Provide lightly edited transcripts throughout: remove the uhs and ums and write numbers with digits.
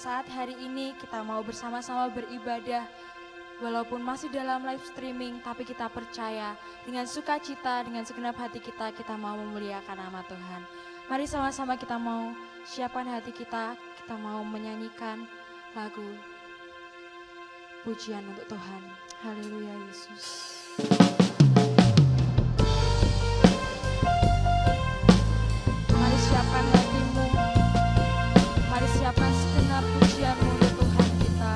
saat hari ini kita mau bersama-sama beribadah. Walaupun masih dalam live streaming, tapi kita percaya dengan sukacita, dengan segenap hati kita mau memuliakan nama Tuhan. Mari sama-sama kita mau siapkan hati kita mau menyanyikan lagu pujian untuk Tuhan. Haleluya Yesus. Mari siapkan hatimu, mari siapkan segenap pujianmu untuk Tuhan kita.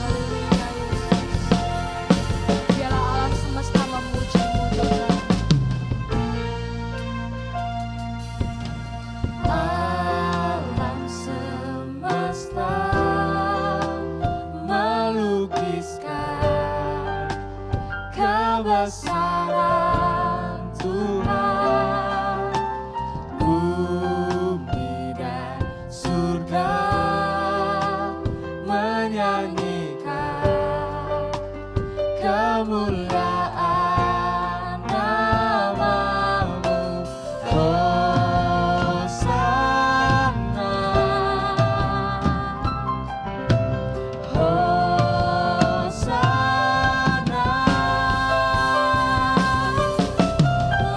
Haleluya Yesus. Biarlah alam semesta memujimu Tuhan. Alam semesta melukiskan kebesaran Tuhan. Bumi dan surga menyanyikan kemuliaan nama-Mu. Hosana, Hosana.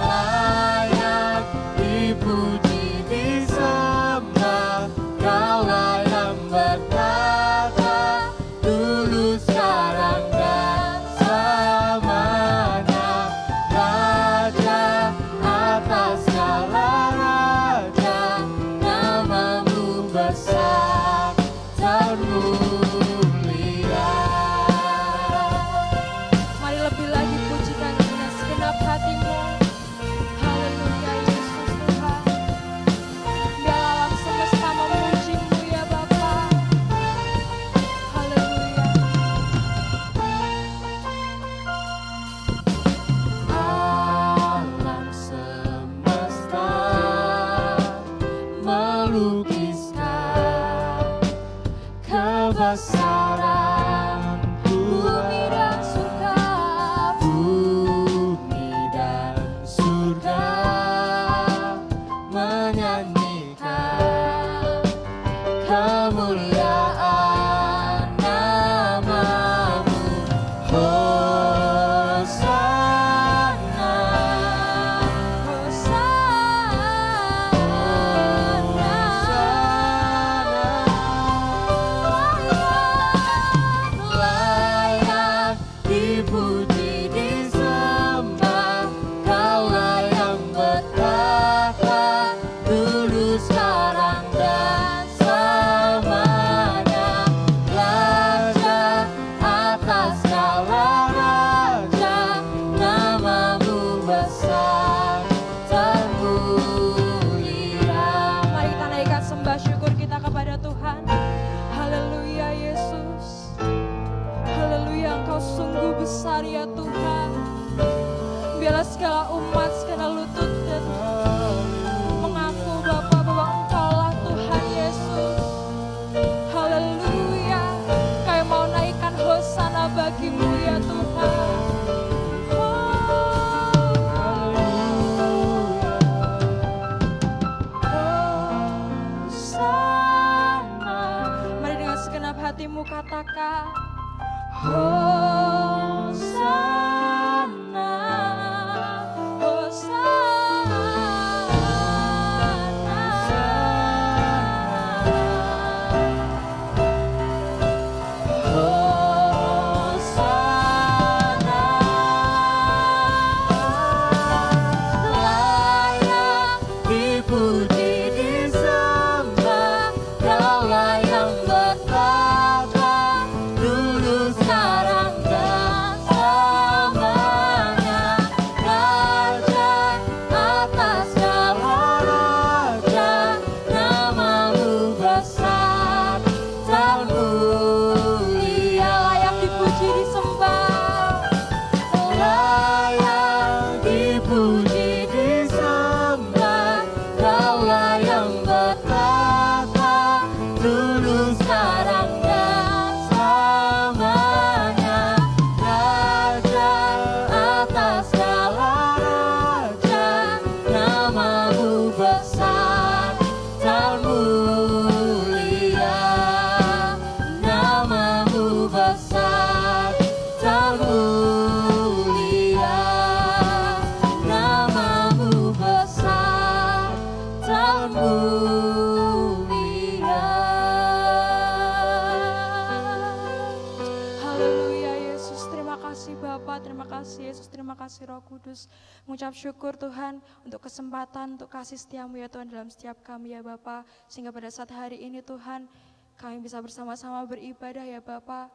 Layak dipuji, disembah, Kaulah yang bertata dulu, sekarang, dan selamanya. Raja atas segala raja, nama-Mu besar termulia. Mari lebih lagi pujikan dengan segenap hatimu. Haleluya Yesus Tuhan. Biar alam semesta memuji-Mu ya Bapa. Haleluya. Alam semesta melukiskan kebesaran Tuhan. Bumi dan surga menyanyikan kemuliaan nama-Mu. Hosana, layak dipuji, disembah, Kaulah yang bertata dulu, sekarang, dan selamanya. Raja atas segala raja, nama-Mu besar termulia. Mari kita naikkan sembah syukur kita kepada Tuhan. Haleluya Yesus. Haleluya, Engkau sungguh besar ya Tuhan. Biarlah segala umat, segala lutut dan mengaku Bapa bahwa Engkaulah Tuhan Yesus. Haleluya. Kami mau naikkan hosana bagi-Mu ya Tuhan. Hosana. Mari dengan segenap hatimu katakan Hosana, Hosana, Hosana. Layak dipuji, disembah, Kaulah yang bertata dulu, sekarang, dan selamanya. Raja atas segala raja, nama-Mu besar termulia. Layak dipuji, disembah, layak dipuji, disembah, Kaulah yang bertata dulu, sekarang, dan selamanya. Raja atas segala raja, nama-Mu besar termulia. Bapa, terima kasih Yesus, terima kasih Roh Kudus. Mengucap syukur Tuhan untuk kesempatan, untuk kasih setiamu ya Tuhan dalam setiap kami ya Bapa. Sehingga pada saat hari ini Tuhan kami bisa bersama-sama beribadah ya Bapa.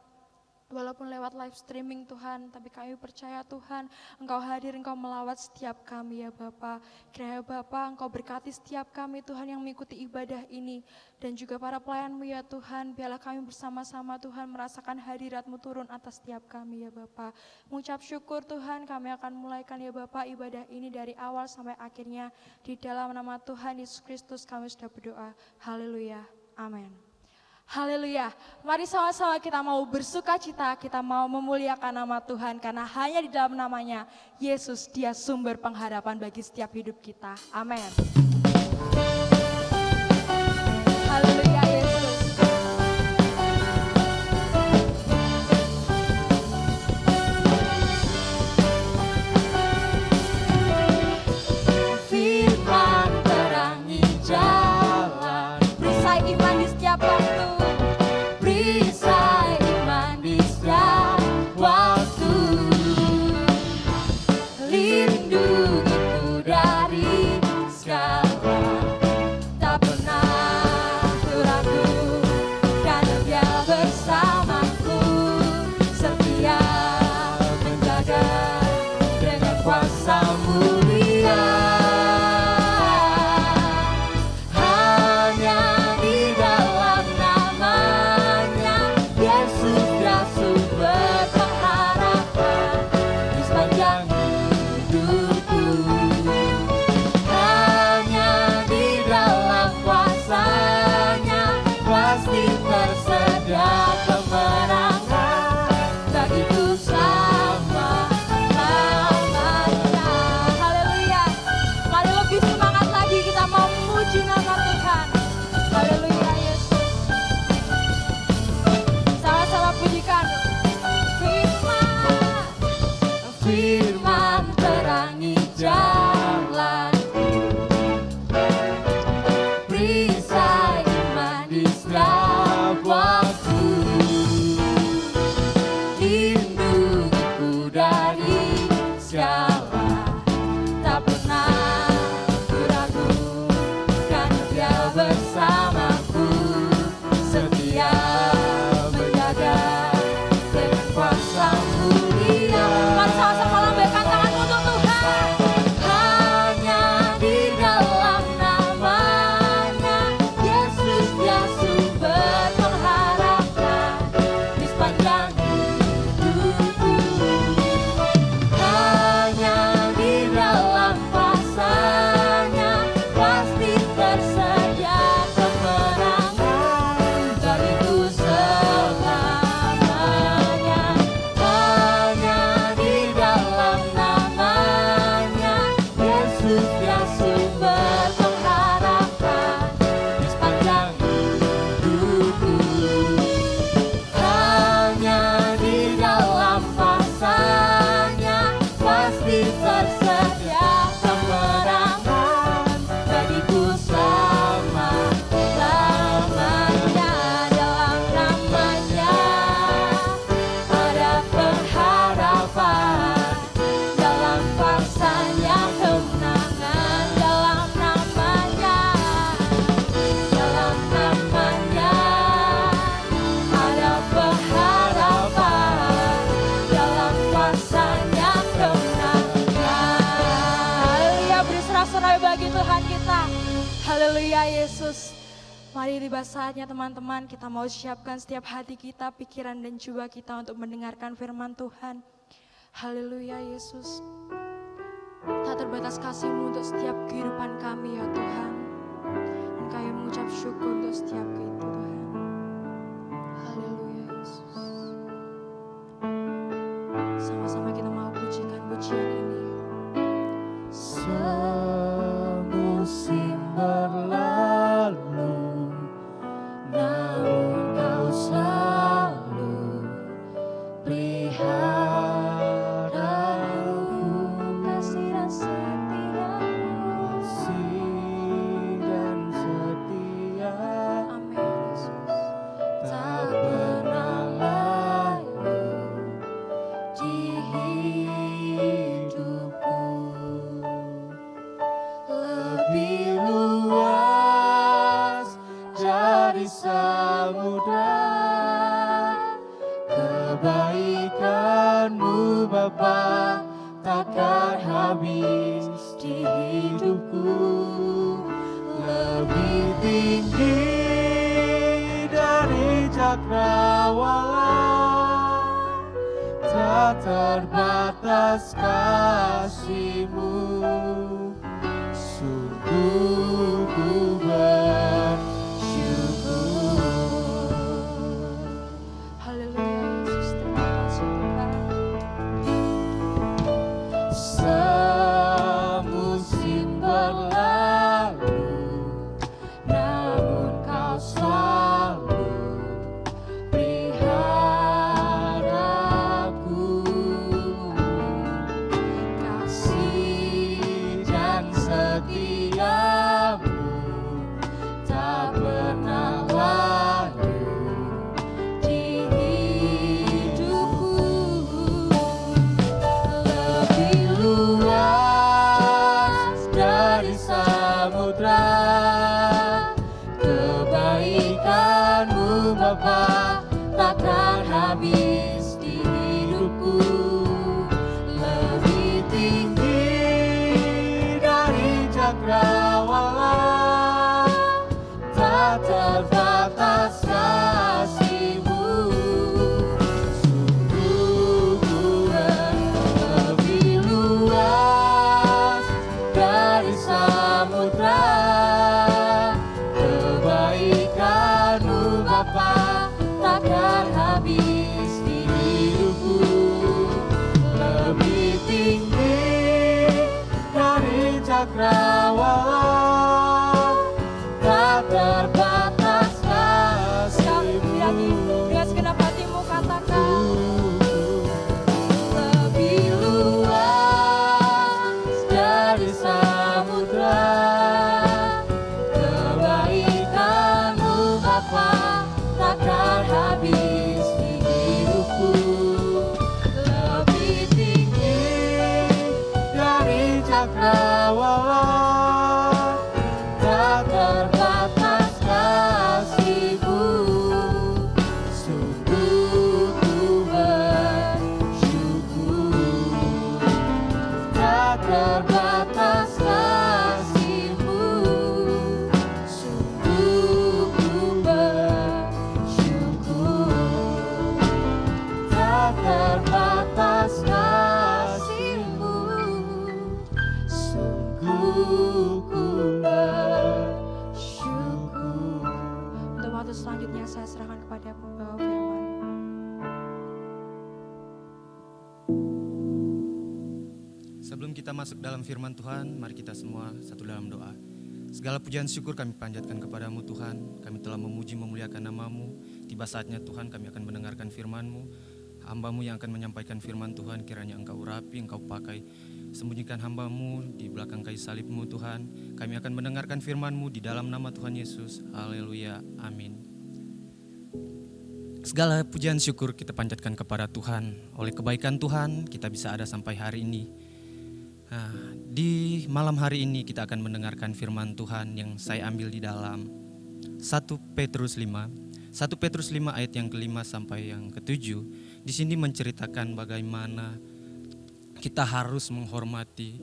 Walaupun lewat live streaming Tuhan, tapi kami percaya Tuhan, Engkau hadir, Engkau melawat setiap kami ya Bapa. Kiranya Bapa, Engkau berkati setiap kami Tuhan yang mengikuti ibadah ini. Dan juga para pelayan-Mu ya Tuhan, biarlah kami bersama-sama Tuhan merasakan hadirat-Mu turun atas setiap kami ya Bapa. Mengucap syukur Tuhan, kami akan mulaikan ya Bapa ibadah ini dari awal sampai akhirnya. Di dalam nama Tuhan Yesus Kristus kami sudah berdoa. Haleluya. Amin. Haleluya, mari sama-sama kita mau bersuka cita, kita mau memuliakan nama Tuhan karena hanya di dalam namanya Yesus dia sumber pengharapan bagi setiap hidup kita. Amin. Haleluya Yesus. Firman terangi jalan, perisai iman di setiap waktu. Haleluya Yesus. Mari tiba saatnya teman-teman kita mau siapkan setiap hati kita, pikiran dan jiwa kita untuk mendengarkan firman Tuhan. Haleluya Yesus. Tak terbatas kasih-Mu untuk setiap kehidupan kami ya Tuhan. Dan kami mengucap syukur untuk setiap itu Tuhan. Haleluya Yesus. Sama-sama kita mau pujikan pujian ini. Semusim berlalu, namun Kau selalu peliharaku. Kasih dan setia-Mu, kasih dan setia. Amin. samudra, kebaikan-Mu Bapa takkan habis di hidupku. Lebih tinggi dari cakrawala, tak terbatas kasih-Mu. Sungguh ku bersyukur. Haleluya Yesus, terima kasih Tuhan. Semusim berlalu, namun Kau selalu pelihara aku. Kasih dan setia-Mu tak pernah lalu di hidupku. Lebih luas dari samudra, kebaikan-Mu Bapa takkan habis di hidupku. Lebih tinggi dari cakrawala, tak terbatas kasih-Mu. Sungguh ku lebih luas dari samudra, kebaikan-Mu Bapa takkan habis di hidupku. Lebih tinggi dari cakrawala, tak terbatas Nyanyi kasih-Mu. dengan segenap hatimu, katakan Lebih luas dari samudra, kebaikan-Mu Bapa takkan habis di hidupku. Lebih tinggi dari cakrawala, tak terbatas kasih-Mu. Sungguh ku bersyukur, tak terbatas kasih-Mu. Sungguh ku bersyukur, tak terbatas kasih-Mu. Sungguh ku bersyukur. untuk waktu selanjutnya saya serahkan kepada pembawa firman. Sebelum kita masuk dalam firman Tuhan, mari kita semua satu dalam doa. Segala pujian syukur kami panjatkan kepadamu Tuhan. Kami telah memuji memuliakan nama-Mu. Tiba saatnya Tuhan kami akan mendengarkan firman-Mu. Hamba-Mu yang akan menyampaikan firman Tuhan, kiranya Engkau urapi, Engkau pakai. Sembunyikan hamba-Mu di belakang kayu salib-Mu Tuhan. Kami akan mendengarkan firman-Mu di dalam nama Tuhan Yesus. Haleluya, amin. Segala pujian syukur kita panjatkan kepada Tuhan. Oleh kebaikan Tuhan kita bisa ada sampai hari ini. Nah, di malam hari ini kita akan mendengarkan firman Tuhan yang saya ambil di dalam 1 Petrus 5. 1 Petrus 5 ayat yang ke-5 sampai yang ke-7. Di sini menceritakan bagaimana kita harus menghormati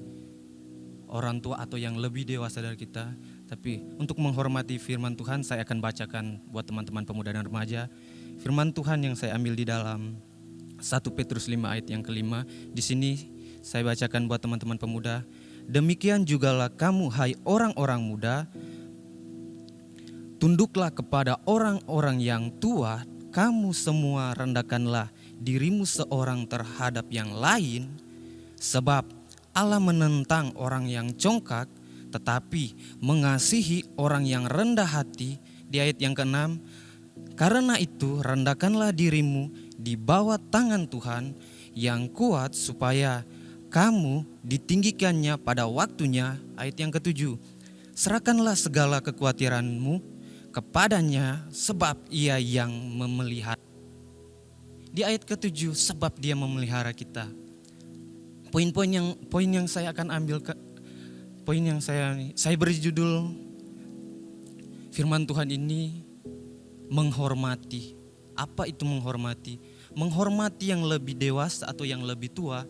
orang tua atau yang lebih dewasa dari kita. Tapi untuk menghormati firman Tuhan, saya akan bacakan buat teman-teman pemuda dan remaja. Firman Tuhan yang saya ambil di dalam 1 Petrus 5 ayat yang ke-5. Di sini saya bacakan buat teman-teman pemuda. Demikian jugalah kamu hai orang-orang muda, tunduklah kepada orang-orang yang tua. Kamu semua rendahkanlah dirimu seorang terhadap yang lain, sebab Allah menentang orang yang congkak, tetapi mengasihi orang yang rendah hati. Di ayat yang ke-6, karena itu rendahkanlah dirimu di bawah tangan Tuhan yang kuat, supaya kamu ditinggikannya pada waktunya. Ayat yang ke-7, serahkanlah segala kekhawatiranmu kepadanya, sebab ia yang memelihara. Di ayat ke-7, sebab dia memelihara kita. Poin yang saya akan ambil poin yang saya beri judul firman Tuhan ini, menghormati. Apa itu menghormati? Menghormati yang lebih dewasa atau yang lebih tua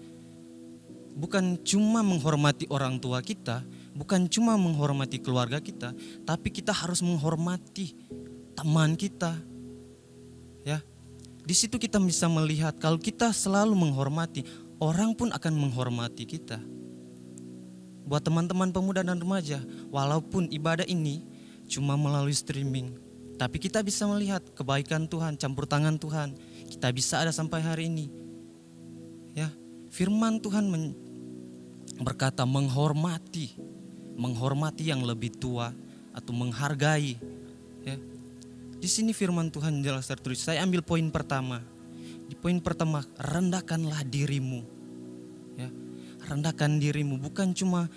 bukan cuma menghormati orang tua kita, bukan cuma menghormati keluarga kita, tapi kita harus menghormati teman kita. Ya. Di situ kita bisa melihat kalau kita selalu menghormati, orang pun akan menghormati kita. Buat teman-teman pemuda dan remaja, walaupun ibadah ini cuma melalui streaming, tapi kita bisa melihat kebaikan Tuhan, campur tangan Tuhan. Kita bisa ada sampai hari ini. Ya, firman Tuhan berkata menghormati yang lebih tua atau menghargai. Ya. Di sini firman Tuhan jelas tertulis. Saya ambil poin pertama. Di poin pertama, rendahkanlah dirimu. Ya, rendahkan dirimu. Bukan cuma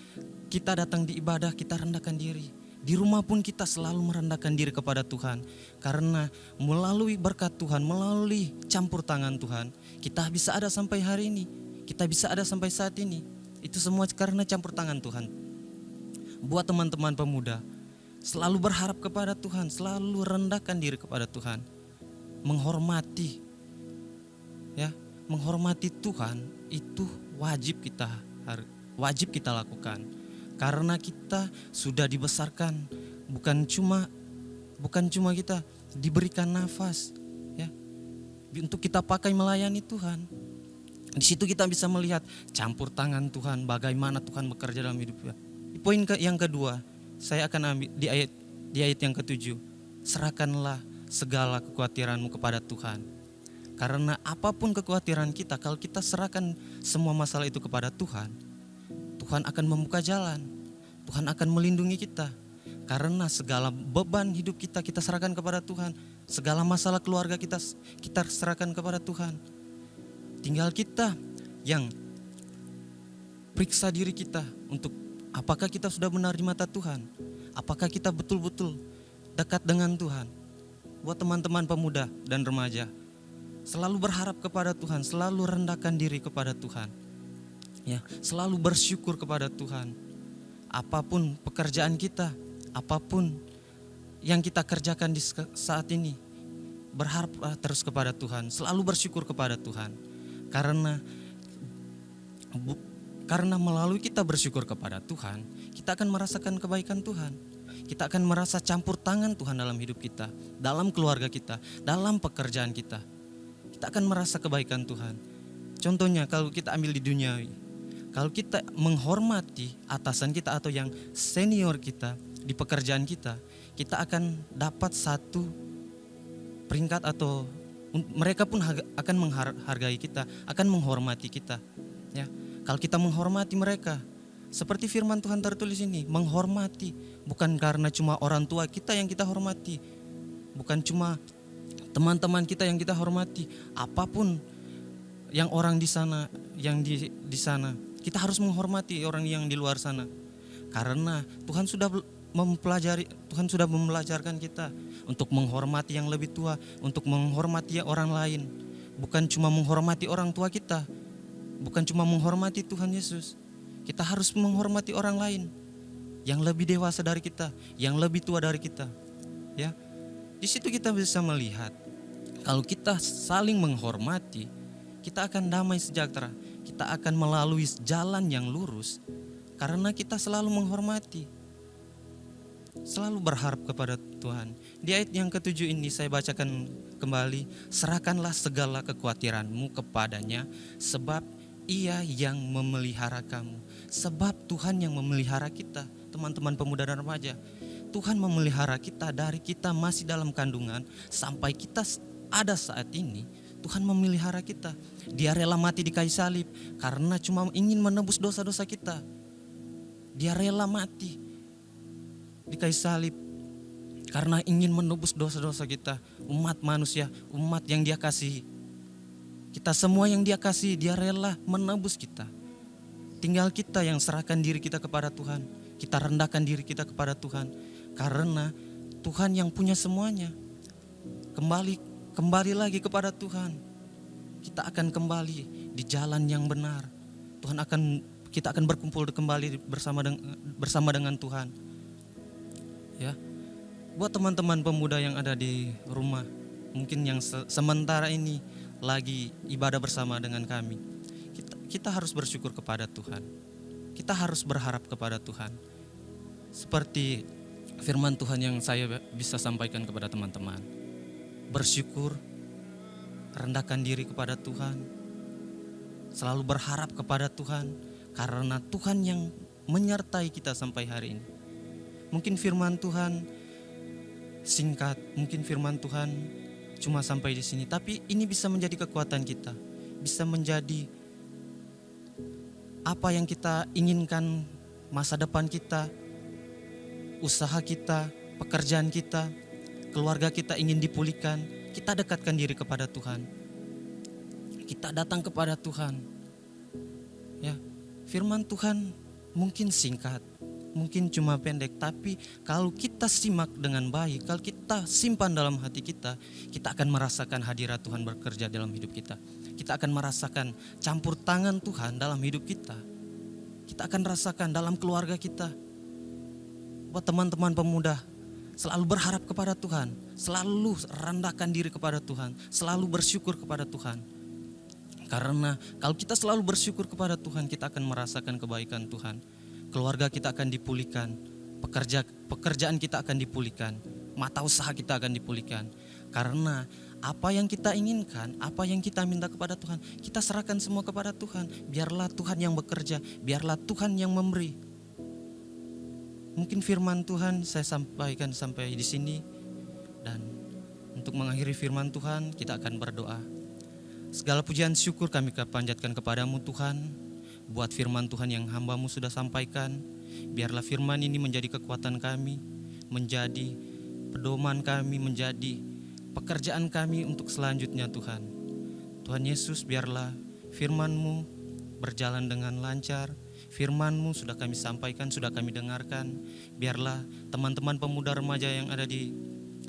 kita datang di ibadah kita rendahkan diri. Di rumah pun kita selalu merendahkan diri kepada Tuhan. Karena melalui berkat Tuhan, melalui campur tangan Tuhan, kita bisa ada sampai hari ini. Kita bisa ada sampai saat ini. Itu semua karena campur tangan Tuhan. Buat teman-teman pemuda, selalu berharap kepada Tuhan, selalu rendahkan diri kepada Tuhan. Menghormati. Ya, menghormati Tuhan itu wajib kita lakukan. Karena kita sudah dibesarkan, bukan cuma kita diberikan nafas, ya, untuk kita pakai melayani Tuhan. Di situ kita bisa melihat campur tangan Tuhan, bagaimana Tuhan bekerja dalam hidup kita. Di poin yang kedua, saya akan ambil di ayat yang ke-7. Serahkanlah segala kekhawatiranmu kepada Tuhan. Karena apapun kekhawatiran kita, kalau kita serahkan semua masalah itu kepada Tuhan, Tuhan akan membuka jalan. Tuhan akan melindungi kita. Karena segala beban hidup kita serahkan kepada Tuhan. Segala masalah keluarga kita serahkan kepada Tuhan. Tinggal kita yang periksa diri kita untuk apakah kita sudah benar di mata Tuhan. Apakah kita betul-betul dekat dengan Tuhan. Buat teman-teman pemuda dan remaja, selalu berharap kepada Tuhan, selalu rendahkan diri kepada Tuhan. Ya, selalu bersyukur kepada Tuhan. Apapun pekerjaan kita, apapun yang kita kerjakan di saat ini, berharap terus kepada Tuhan, selalu bersyukur kepada Tuhan. Karena melalui kita bersyukur kepada Tuhan, kita akan merasakan kebaikan Tuhan. Kita akan merasa campur tangan Tuhan dalam hidup kita, dalam keluarga kita, dalam pekerjaan kita. Kita akan merasa kebaikan Tuhan. Contohnya kalau kita ambil di duniawi, kalau kita menghormati atasan kita atau yang senior kita di pekerjaan kita, kita akan dapat satu peringkat atau mereka pun akan menghargai kita, akan menghormati kita. Ya, kalau kita menghormati mereka, seperti firman Tuhan tertulis ini, menghormati bukan karena cuma orang tua kita yang kita hormati, bukan cuma teman-teman kita yang kita hormati, apapun yang orang di sana, yang di sana, kita harus menghormati orang yang di luar sana. Karena Tuhan sudah membelajarkan kita untuk menghormati yang lebih tua, untuk menghormati orang lain. Bukan cuma menghormati orang tua kita, bukan cuma menghormati Tuhan Yesus. Kita harus menghormati orang lain yang lebih dewasa dari kita, yang lebih tua dari kita. Ya, di situ kita bisa melihat kalau kita saling menghormati, kita akan damai sejahtera. Kita akan melalui jalan yang lurus karena kita selalu menghormati. Selalu berharap kepada Tuhan. Di ayat yang ke-7 ini saya bacakan kembali. Serahkanlah segala kekhawatiranmu kepadanya, sebab Ia yang memelihara kamu. Sebab Tuhan yang memelihara kita, teman-teman pemuda dan remaja. Tuhan memelihara kita dari kita masih dalam kandungan sampai kita ada saat ini. Tuhan memelihara kita. Dia rela mati di kayu salib karena cuma ingin menebus dosa-dosa kita. Dia rela mati di kayu salib karena ingin menebus dosa-dosa kita, umat manusia, umat yang Dia kasihi. Kita semua yang Dia kasihi, Dia rela menebus kita. Tinggal kita yang serahkan diri kita kepada Tuhan, kita rendahkan diri kita kepada Tuhan, karena Tuhan yang punya semuanya. Kembali lagi kepada Tuhan. Kita akan kembali di jalan yang benar. Kita akan berkumpul kembali bersama dengan Tuhan. Ya. Buat teman-teman pemuda yang ada di rumah, mungkin yang sementara ini lagi ibadah bersama dengan kami, kita harus bersyukur kepada Tuhan. Kita harus berharap kepada Tuhan. Seperti firman Tuhan yang saya bisa sampaikan kepada teman-teman. Bersyukur, rendahkan diri kepada Tuhan, selalu berharap kepada Tuhan, karena Tuhan yang menyertai kita sampai hari ini. Mungkin firman Tuhan singkat, mungkin firman Tuhan cuma sampai di sini, tapi ini bisa menjadi kekuatan kita, bisa menjadi apa yang kita inginkan, masa depan kita, usaha kita, pekerjaan kita, keluarga kita ingin dipulihkan. Kita dekatkan diri kepada Tuhan, kita datang kepada Tuhan. Ya, firman Tuhan mungkin singkat, mungkin cuma pendek, tapi kalau kita simak dengan baik, kalau kita simpan dalam hati kita akan merasakan hadirat Tuhan bekerja dalam hidup kita. Kita akan merasakan campur tangan Tuhan dalam hidup kita. Kita akan rasakan dalam keluarga kita. Buat teman-teman pemuda, selalu berharap kepada Tuhan, selalu rendahkan diri kepada Tuhan, selalu bersyukur kepada Tuhan. Karena kalau kita selalu bersyukur kepada Tuhan, kita akan merasakan kebaikan Tuhan. Keluarga kita akan dipulihkan, pekerjaan kita akan dipulihkan, mata usaha kita akan dipulihkan. Karena apa yang kita inginkan, apa yang kita minta kepada Tuhan, kita serahkan semua kepada Tuhan. Biarlah Tuhan yang bekerja, biarlah Tuhan yang memberi. Mungkin firman Tuhan saya sampaikan sampai di sini. Dan untuk mengakhiri firman Tuhan, kita akan berdoa. Segala pujian syukur kami panjatkan kepadamu Tuhan, buat firman Tuhan yang hamba-Mu sudah sampaikan. Biarlah firman ini menjadi kekuatan kami, menjadi pedoman kami, menjadi pekerjaan kami untuk selanjutnya Tuhan. Tuhan Yesus, biarlah firman-Mu berjalan dengan lancar. Firman-Mu sudah kami sampaikan, sudah kami dengarkan. Biarlah teman-teman pemuda remaja yang ada di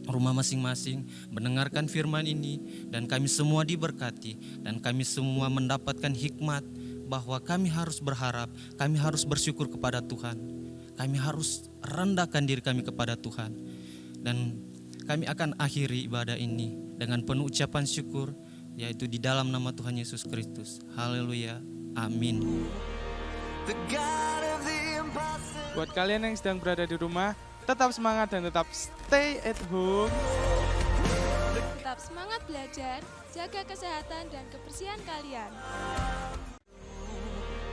rumah masing-masing mendengarkan firman ini, dan kami semua diberkati, dan kami semua mendapatkan hikmat bahwa kami harus berharap, kami harus bersyukur kepada Tuhan. Kami harus rendahkan diri kami kepada Tuhan. Dan kami akan akhiri ibadah ini dengan penuh ucapan syukur, yaitu di dalam nama Tuhan Yesus Kristus. Haleluya. Amin. Buat kalian yang sedang berada di rumah, tetap semangat dan tetap stay at home. Tetap semangat belajar, jaga kesehatan dan kebersihan kalian.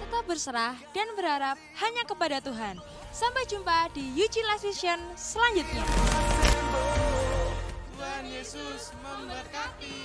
Tetap berserah dan berharap hanya kepada Tuhan. Sampai jumpa di UC Live Vision selanjutnya. Tuhan Yesus memberkati.